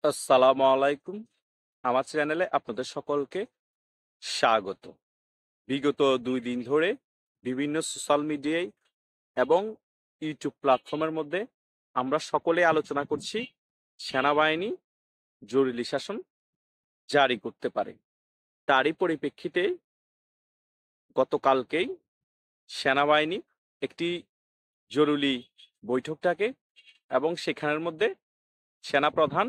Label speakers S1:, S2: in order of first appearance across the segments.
S1: আসসালামু আলাইকুম। আমার চ্যানেলে আপনাদের সকলকে স্বাগত। বিগত ২ দিন ধরে বিভিন্ন সোশ্যাল মিডিয়ায় এবং ইউটিউব প্ল্যাটফর্মের মধ্যে আমরা সকলে আলোচনা করছি সেনাবাহিনী জরুরি শাসন জারি করতে পারে। তারই পরিপ্রেক্ষিতে গতকালকেই সেনাবাহিনী একটি জরুরি বৈঠক ডাকে এবং সেখানের মধ্যে সেনাপ্রধান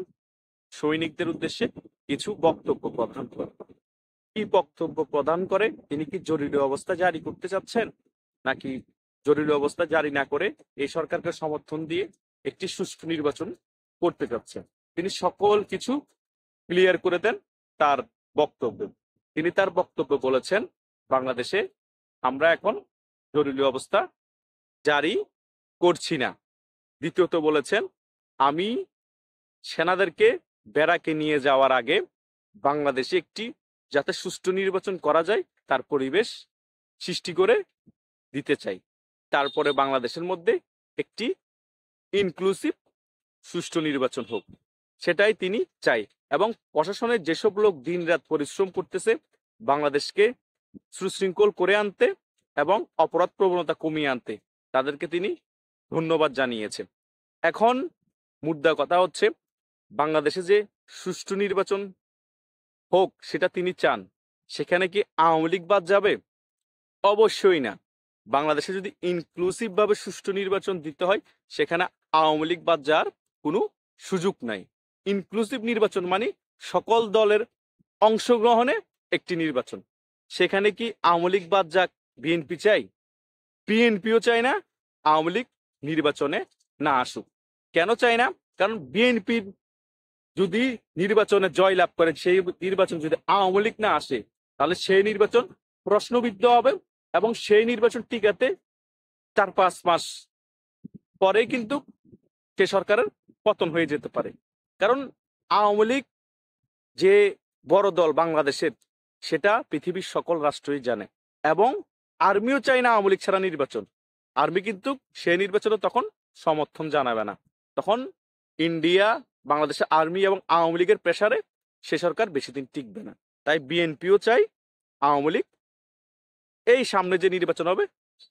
S1: সৈনিকদের উদ্দেশ্যে কিছু বক্তব্য প্রদান করে। কি বক্তব্য প্রদান করে? তিনি কি জরুরি অবস্থা জারি করতে চাচ্ছেন, নাকি জরুরি অবস্থা জারি না করে এই সরকারকে সমর্থন দিয়ে একটি সুষ্ঠু নির্বাচন করতে চাচ্ছেন? তিনি সকল কিছু ক্লিয়ার করে দেন তার বক্তব্যে। তিনি তার বক্তব্য বলেছেন, বাংলাদেশে আমরা এখন জরুরি অবস্থা জারি করছি না। দ্বিতীয়ত বলেছেন, আমি সেনাদেরকে ব্যারাকে নিয়ে যাওয়ার আগে বাংলাদেশে একটি যাতে সুষ্ঠু নির্বাচন করা যায় তার পরিবেশ সৃষ্টি করে দিতে চাই। তারপরে বাংলাদেশের মধ্যে একটি ইনক্লুসিভ সুষ্ঠু নির্বাচন হোক, সেটাই তিনি চাই। এবং প্রশাসনের যেসব লোক দিনরাত পরিশ্রম করতেছে বাংলাদেশকে সুশৃঙ্খল করে আনতে এবং অপরাধ প্রবণতা কমিয়ে আনতে, তাদেরকে তিনি ধন্যবাদ জানিয়েছেন। এখন মুদ্রা কথা হচ্ছে, বাংলাদেশে যে সুষ্ঠু নির্বাচন হোক সেটা তিনি চান, সেখানে কি আওয়ামী লীগ বাদ যাবে? অবশ্যই না। বাংলাদেশে যদি ইনক্লুসিভ ভাবে সুষ্ঠু নির্বাচন দিতে হয়, সেখানে আওয়ামী লীগ বাদ যাওয়ার কোনো সুযোগ নাই। ইনক্লুসিভ নির্বাচন মানে সকল দলের অংশগ্রহণে একটি নির্বাচন। সেখানে কি আওয়ামী লীগ বাদ যাক বিএনপি চাই? বিএনপিও চায় না আওয়ামী লীগ নির্বাচনে না আসুক। কেন চায় না? কারণ বিএনপির যদি নির্বাচনে জয়লাভ করে, সেই নির্বাচন যদি আওয়ামী লীগ না আসে, তাহলে সেই নির্বাচন প্রশ্নবিদ্ধ হবে এবং সেই নির্বাচন টিকাতে ৪-৫ মাস পরেই কিন্তু সে সরকারের পতন হয়ে যেতে পারে। কারণ আওয়ামী লীগ যে বড় দল বাংলাদেশের, সেটা পৃথিবীর সকল রাষ্ট্রই জানে। এবং আর্মিও চায় না আওয়ামী লীগ ছাড়া নির্বাচন। আর্মি কিন্তু সেই নির্বাচনে তখন সমর্থন জানাবে না। তখন ইন্ডিয়া, বাংলাদেশের আর্মি এবং আওয়ামী লীগের প্রেসারে সে সরকার বেশি দিন টিকবে না। তাই বিএনপিও চাই আওয়ামী লীগ এই সামনে যে নির্বাচন হবে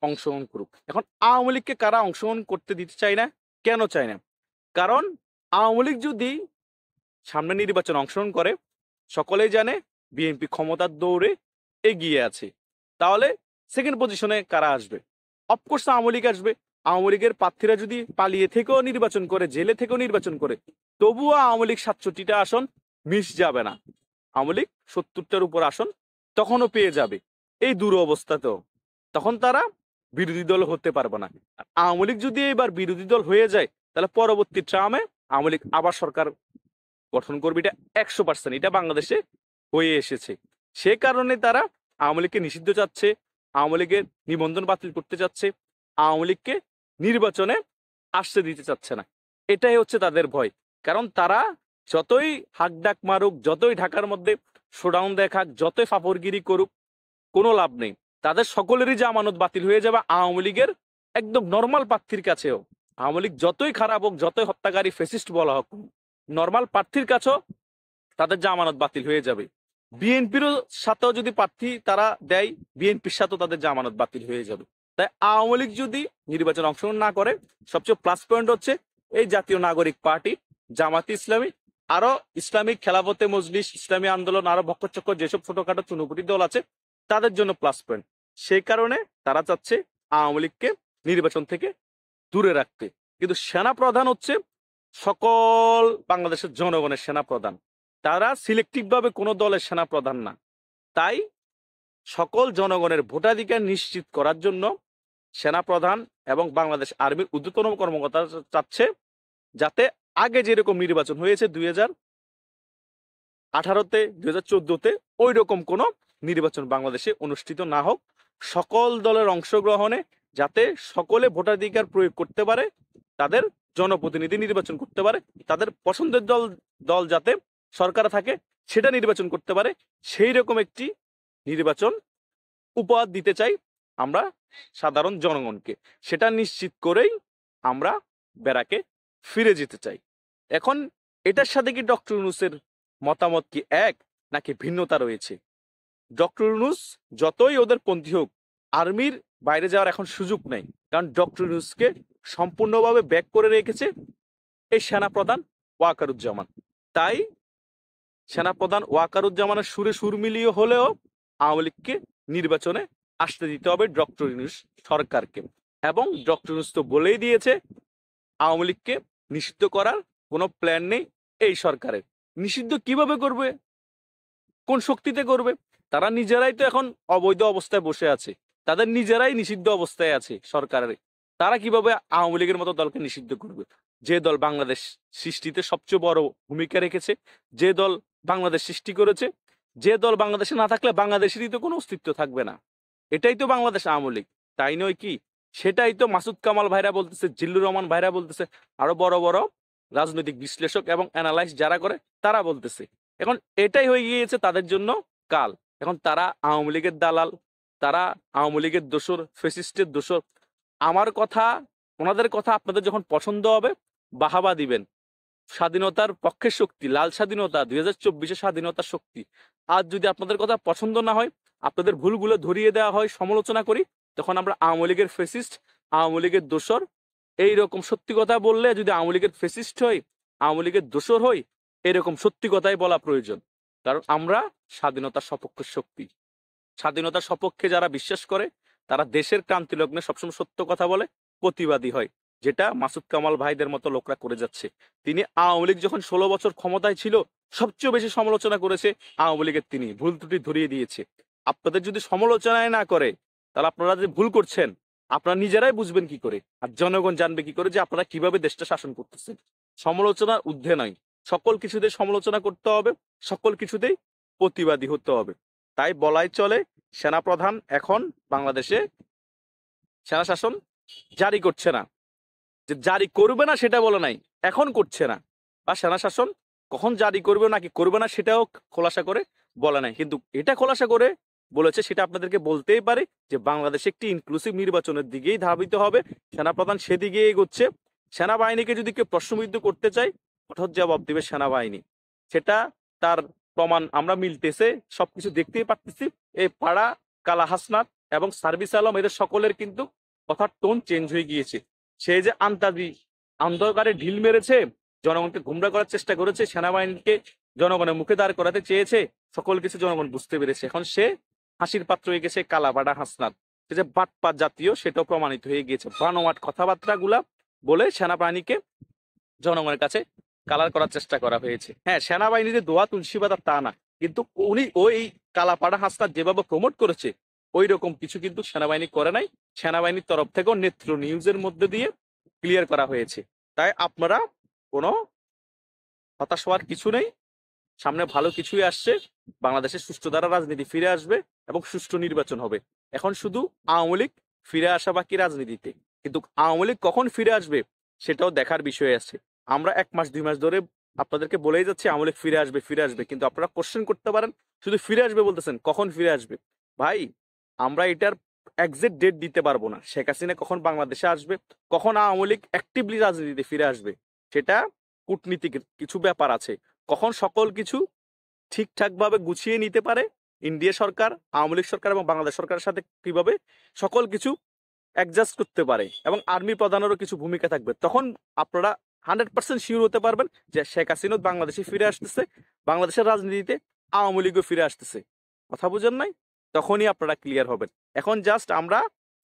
S1: অংশগ্রহণ করুক। এখন আওয়ামী লীগকে কারা অংশগ্রহণ করতে দিতে চায় না? কেন চায় না? কারণ আওয়ামী লীগ যদি সামনে নির্বাচন অংশগ্রহণ করে, সকলেই জানে বিএনপি ক্ষমতার দৌড়ে এগিয়ে আছে। তাহলে সেকেন্ড পজিশনে কারা আসবে? অফকোর্স আওয়ামী লীগ আসবে। আওয়ামী লীগের প্রার্থীরা যদি পালিয়ে থেকেও নির্বাচন করে, জেলে থেকেও নির্বাচন করে, তবুও আওয়ামী লীগ ৬৭টা আসন মিস যাবে না। আওয়ামী লীগ ৭০টার উপর আসন তখনও পেয়ে যাবে। এই দুরবস্থাতেও তখন তারা বিরোধী দল হতে পারবে না। আর আওয়ামী লীগ যদি এবার বিরোধী দল হয়ে যায়, তাহলে পরবর্তী ট্রামে আওয়ামী লীগ আবার সরকার গঠন করবে। এটা ১০০%, এটা বাংলাদেশে হয়ে এসেছে। সে কারণে তারা আওয়ামী লীগকে নিষিদ্ধ চাচ্ছে, আওয়ামী লীগের নিবন্ধন বাতিল করতে চাচ্ছে, আওয়ামী লীগকে নির্বাচনে আসতে দিতে চাচ্ছে না। এটাই হচ্ছে তাদের ভয়। কারণ তারা যতই হাকডাক মারুক, যতই ঢাকার মধ্যে শোডাউন দেখাক, যতই ফাপড়গিরি করুক, কোনো লাভ নেই। তাদের সকলেরই জামানত বাতিল হয়ে যাবে। আওয়ামী লীগের একদম নর্মাল প্রার্থীর কাছেও, আওয়ামী লীগ যতই খারাপ হোক, যতই হত্যাকারী ফেসিস্ট বলা হোক, নর্মাল প্রার্থীর কাছেও তাদের জামানত বাতিল হয়ে যাবে। বিএনপির সাথেও যদি প্রার্থী তারা দেয়, বিএনপির সাথেও তাদের জামানত বাতিল হয়ে যাবে। তাই আওয়ামী লীগ যদি নির্বাচনে অংশগ্রহণ না করে, সবচেয়ে প্লাস পয়েন্ট হচ্ছে এই জাতীয় নাগরিক পার্টি, জামাতি ইসলামী, আরো ইসলামিক খেলাফতে মজলিস, ইসলামী আন্দোলন, আরো ভক্কচক্কর যেসব ছোটখাটো চুনোপুটি দল আছে, তাদের জন্য প্লাস পয়েন্ট। সেই কারণে তারা চাচ্ছে আওয়ামী লীগকে নির্বাচন থেকে দূরে রাখতে। কিন্তু সেনা প্রধান হচ্ছে সকল বাংলাদেশের জনগণের সেনা প্রধান। তারা সিলেক্টিভ ভাবে কোনো দলের সেনা প্রধান না। তাই সকল জনগণের ভোটাধিকার নিশ্চিত করার জন্য সেনা প্রধান এবং বাংলাদেশ আর্মির ঊর্ধ্বতন কর্মকর্তা চাচ্ছে যাতে আগে যেরকম নির্বাচন হয়েছে 2018-তে, 2014-তে, ওই রকম কোনো নির্বাচন বাংলাদেশে অনুষ্ঠিত না হোক। সকল দলের অংশগ্রহণে যাতে সকলে ভোটাধিকার প্রয়োগ করতে পারে, তাদের জনপ্রতিনিধি নির্বাচন করতে পারে, তাদের পছন্দের দল দল যাতে সরকারে থাকে সেটা নির্বাচন করতে পারে, সেই রকম একটি নির্বাচন উপহার দিতে চাই আমরা সাধারণ জনগণকে। সেটা নিশ্চিত করেই আমরা ব্যারাকে ফিরে যেতে চাই। এখন এটার সাথে কি ডক্টর ইউনূসের মতামত কি এক নাকি ভিন্নতা রয়েছে? ডক্টর ইউনূস যতই ওদের পন্থী হোক, আর্মির বাইরে যাওয়ার এখন সুযোগ নেই, কারণ ডক্টর ইউনূসকে সম্পূর্ণভাবে ব্যাক করে রেখেছে এই সেনাপ্রধান ওয়াকারুজ্জামান। তাই সেনাপ্রধান ওয়াকারুজ্জামানের সুরে সুর মিলিয়ে হলেও আওয়ামী লীগকে নির্বাচনে আসতে দিতে হবে ডক্টর ইউনূস সরকারকে। এবং ডক্টর ইউনূস তো বলেই দিয়েছে আওয়ামী লীগকে নিষিদ্ধ করার কোনো প্ল্যান নেই এই সরকারের। নিষিদ্ধ কিভাবে করবে, কোন শক্তিতে করবে? তারা নিজেরাই তো এখন অবৈধ অবস্থায় বসে আছে, তাদের নিজেরাই নিষিদ্ধ অবস্থায় আছে সরকারের। তারা কিভাবে আওয়ামী লীগের মতো দলকে নিষিদ্ধ করবে? যে দল বাংলাদেশ সৃষ্টিতে সবচেয়ে বড় ভূমিকা রেখেছে, যে দল বাংলাদেশ সৃষ্টি করেছে, যে দল বাংলাদেশে না থাকলে বাংলাদেশেরই তো কোনো অস্তিত্ব থাকবে না। এটাই তো বাংলাদেশ আওয়ামী লীগ, তাই নয় কি? সেটাই তো মাসুদ কামাল ভাইরা বলতেছে, জিল্লুর রহমান ভাইরা বলতেছে, আরো বড় বড় রাজনৈতিক বিশ্লেষক এবং অ্যানালাইজ যারা করে তারা বলতেছে। এখন এটাই হয়ে গিয়েছে তাদের জন্য কাল। এখন তারা আওয়ামী লীগের দালাল, তারা আওয়ামী লীগের দোসর, ফেসিস্টের দোসর। আমার কথা, ওনাদের কথা আপনাদের যখন পছন্দ হবে বাহাবা দিবেন। স্বাধীনতার পক্ষের শক্তি, লাল স্বাধীনতা, 2024 স্বাধীনতার শক্তি। আজ যদি আপনাদের কথা পছন্দ না হয়, আপনাদের ভুলগুলো ধরিয়ে দেওয়া হয়, সমালোচনা করি, তখন আমরা আওয়ামী লীগের ফেসিস্ট, আওয়ামী লীগের দোসর এইরকম সত্যি কথা বললে, যদি আওয়ামী লীগের ফেসিস্ট হই, আওয়ামী লীগের দোসর হই, এরকম সত্যি কথাই বলা প্রয়োজন। কারণ আমরা স্বাধীনতার সপক্ষের শক্তি। স্বাধীনতার সপক্ষে যারা বিশ্বাস করে তারা দেশের ক্রান্তি লগ্নে সবসময় সত্য কথা বলে, প্রতিবাদী হয়, যেটা মাসুদ কামাল ভাইদের মতো লোকরা করে যাচ্ছে। তিনি আওয়ামী লীগ যখন 16 বছর ক্ষমতায় ছিল, সবচেয়ে বেশি সমালোচনা করেছে আওয়ামী লীগের, তিনি ভুল ত্রুটি ধরিয়ে দিয়েছে। আপনাদের যদি সমালোচনায় না করে, তাহলে আপনারা যে ভুল করছেন আপনারা নিজেরাই বুঝবেন কি করে, আর জনগণ জানবে কি করে যে আপনারা কিভাবে দেশটা শাসন করতেছেন। সমালোচনার ঊর্ধ্বে নয়, সকল কিছুতে সমালোচনা করতে হবে, সকল কিছুতেই প্রতিবাদী হতে হবে। তাই বলাই চলে সেনাপ্রধান এখন বাংলাদেশে সেনা শাসন জারি করছে না। যে জারি করবে না সেটা বলে নাই, এখন করছে না। বা সেনা শাসন কখন জারি করবে নাকি করবে না সেটাও খোলাসা করে বলে নাই, কিন্তু এটা খোলাসা করে বলেছে, সেটা আপনাদেরকে বলতেই পারে যে বাংলাদেশে একটি ইনক্লুসিভ নির্বাচনের দিকেই ধাবিত হবে। সেনাপ্রধান সেদিকে এগোচ্ছে। সেনাবাহিনীকে যদি কেউ প্রশ্নবিদ্ধ করতে চায়, কঠোর জবাব দিবে সেনাবাহিনী। সেটা তার প্রমাণ আমরা মিলতেছে, সবকিছু দেখতেই পারতেছি। এই পাড়া, কালা হাসনাত এবং সার্ভিস আলম, এদের সকলের কিন্তু কথার টোন চেঞ্জ হয়ে গিয়েছে। সে যে আন্তাজি অন্ধকারে ঢিল মেরেছে, জনগণকে গুমরা করার চেষ্টা করেছে, সেনাবাহিনীকে জনগণের মুখে দাঁড় করাতে চেয়েছে, সকল কিছু জনগণ বুঝতে পেরেছে। এখন সে হাসির পাত্র হয়ে গেছে কালাবাড়া হাসনাত। সে যে বাটপাত জাতীয় সেটাও প্রমাণিত হয়ে গিয়েছে। বানোয়াট কথাবার্তা গুলা বলে সেনাবাহিনীকে জনগণের কাছে কালার করার চেষ্টা করা হয়েছে। হ্যাঁ, সেনাবাহিনীতে দোয়া তুলসী পাতা তা না, কিন্তু উনি ওই কালাপাড়া হাসনাত যেভাবে প্রমোট করেছে ওই রকম কিছু কিন্তু সেনাবাহিনী করে নাই। সেনাবাহিনীর তরফ থেকেও নেত্র নিউজের মধ্যে দিয়ে ক্লিয়ার করা হয়েছে। তাই আপনারা কোনো হতাশ হওয়ার কিছু নেই, সামনে ভালো কিছুই আসছে। বাংলাদেশে সুষ্ঠু ধারা রাজনীতি ফিরে আসবে এবং সুষ্ঠু নির্বাচন হবে। এখন শুধু আওয়ামী লীগ ফিরে আসা বাকি রাজনীতিতে, কিন্তু আওয়ামী লীগ কখন ফিরে আসবে সেটাও দেখার বিষয় আছে। আমরা 1 মাস 2 মাস ধরে আপনাদেরকে বলেই যাচ্ছি আওয়ামী লীগ ফিরে আসবে ফিরে আসবে, কিন্তু আপনারা কোশ্চেন করতে পারেন শুধু ফিরে আসবে বলতেছেন, কখন ফিরে আসবে? ভাই, আমরা এটার এক্সাক্ট ডেট দিতে পারবো না। শেখ হাসিনা কখন বাংলাদেশে আসবে, কখন আওয়ামী লীগ অ্যাক্টিভলি রাজনীতিতে ফিরে আসবে, সেটা কূটনীতিক কিছু ব্যাপার আছে। কখন সকল কিছু ঠিকঠাক ভাবে গুছিয়ে নিতে পারে ইন্ডিয়া সরকার, আওয়ামী লীগ সরকার এবং বাংলাদেশ সরকারের সাথে কিভাবে সকল কিছু অ্যাডজাস্ট করতে পারে, এবং আর্মি প্রধানেরও কিছু ভূমিকা থাকবে, তখন আপনারা 100% শিওর হতে পারবেন যে শেখ হাসিনা বাংলাদেশে ফিরে আসতেছে, বাংলাদেশের রাজনীতিতে আওয়ামী লীগও ফিরে আসতেছে। কথা বুঝেন নাই? তখনই আপনারা ক্লিয়ার হবেন। এখন জাস্ট আমরা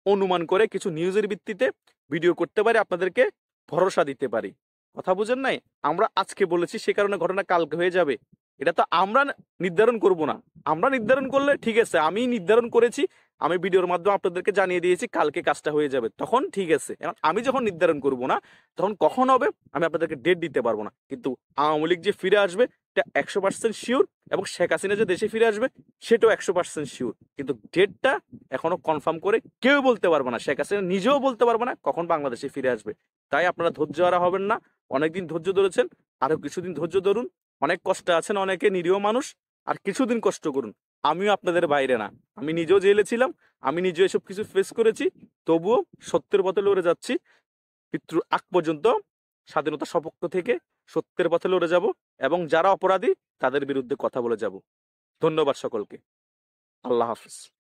S1: অনুমান করে কিছু নিউজের ভিত্তিতে ভিডিও করতে পারি, আপনাদেরকে ভরসা দিতে পারি। কথা বুঝেন নাই? আমরা আজকে বলেছি সে কারণে ঘটনা কালকে হয়ে যাবে এটা তো আমরা নির্ধারণ করব না। আমরা নির্ধারণ করলে ঠিক আছে, আমি নির্ধারণ করেছি, আমি ভিডিওর মাধ্যমে আপনাদেরকে জানিয়ে দিয়েছি কালকে কাজটা হয়ে যাবে, তখন ঠিক আছে। এখন আমি যখন নির্ধারণ করব না, তখন কখন হবে আমি আপনাদেরকে ডেট দিতে পারবো না। কিন্তু আওয়ামী লীগ যে ফিরে আসবে এটা 100% শিওর, এবং শেখ হাসিনা যে দেশে ফিরে আসবে সেটাও 100% শিওর। কিন্তু ডেটটা এখনো কনফার্ম করে কেউ বলতে পারবে না, শেখ হাসিনা নিজেও বলতে পারবে না কখন বাংলাদেশে ফিরে আসবে। তাই আপনারা ধৈর্য হারা হবেন না। অনেকদিন ধৈর্য ধরেছেন, আরো কিছুদিন ধৈর্য ধরুন। অনেক কষ্টে আছেন অনেকে, নিরীহ মানুষ, আর কিছুদিন কষ্ট করুন। আমিও আপনাদের বাইরে না, আমি নিজেও জেলে ছিলাম, আমি নিজেও এসব কিছু ফেস করেছি, তবুও সত্যের পথে লড়ে যাচ্ছি মৃত্যুর আগ পর্যন্ত, স্বাধীনতা সপক্ষ থেকে সত্যের পথে লড়ে যাব এবং যারা অপরাধী তাদের বিরুদ্ধে কথা বলে যাব। ধন্যবাদ সকলকে। আল্লাহ হাফিজ।